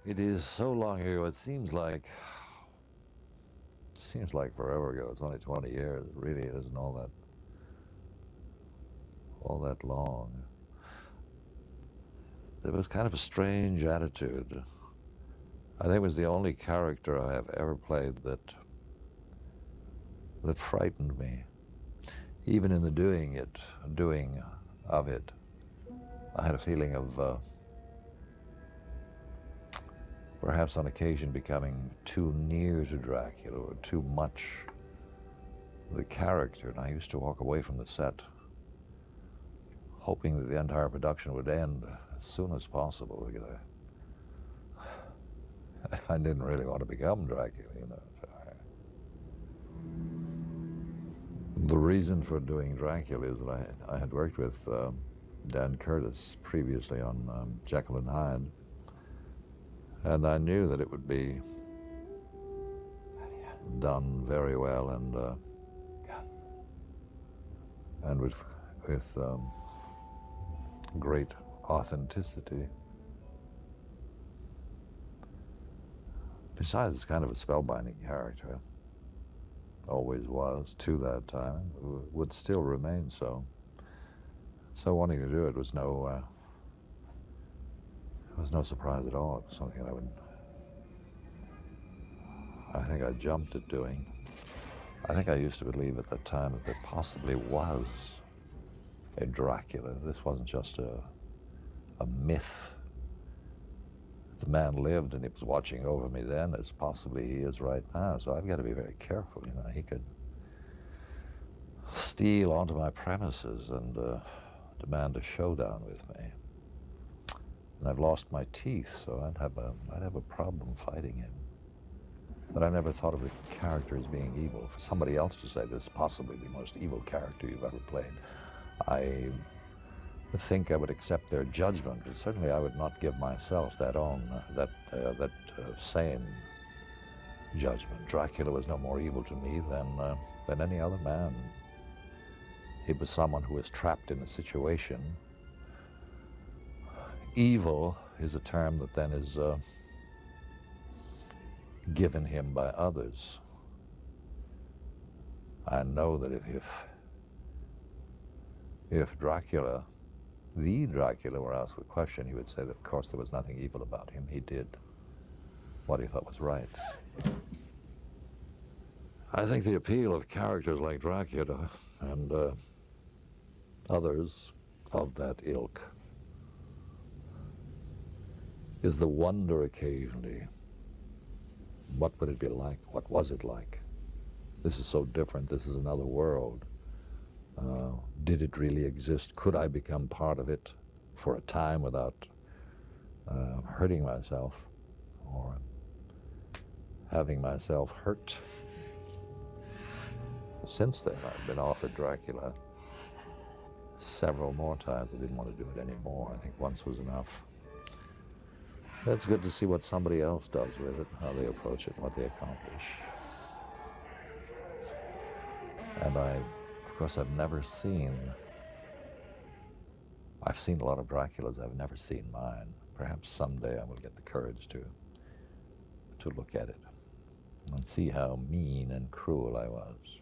It is so long ago. It seems like forever ago. It's only 20 years. It really isn't all that long. There was kind of a strange attitude. I think it was the only character I have ever played that frightened me. Even in the doing of it, I had a feeling of perhaps on occasion becoming too near to Dracula or too much the character, and I used to walk away from the set hoping that the entire production would end as soon as possible, because I didn't really want to become Dracula, you know. So the reason for doing Dracula is that I had worked with Dan Curtis previously on Jekyll and Hyde, and I knew that it would be done very well and with great authenticity. Besides, it's kind of a spellbinding character. Always was to that time. Would still remain so. So wanting to do it was no surprise at all. It was something that I think I jumped at doing. I think I used to believe at that time that there possibly was a Dracula. This wasn't just a myth. The man lived and he was watching over me then, as possibly he is right now. So I've got to be very careful. You know, he could steal onto my premises and demand a showdown with me. And I've lost my teeth, so I'd have a problem fighting him. But I never thought of the character as being evil. For somebody else to say this is possibly the most evil character you've ever played, I think I would accept their judgment, but certainly I would not give myself that same judgment. Dracula was no more evil to me than any other man. He was someone who was trapped in a situation. Evil is a term that then is given him by others. I know that if Dracula, the Dracula, were asked the question, he would say that of course there was nothing evil about him. He did what he thought was right. I think the appeal of characters like Dracula and others of that ilk is the wonder occasionally. What would it be like? What was it like? This is so different. This is another world. Did it really exist? Could I become part of it for a time without hurting myself or having myself hurt? Since then, I've been offered Dracula several more times. I didn't want to do it anymore. I think once was enough. It's good to see what somebody else does with it, how they approach it, what they accomplish. And of course, I've seen a lot of Draculas. I've never seen mine. Perhaps someday I will get the courage to look at it and see how mean and cruel I was.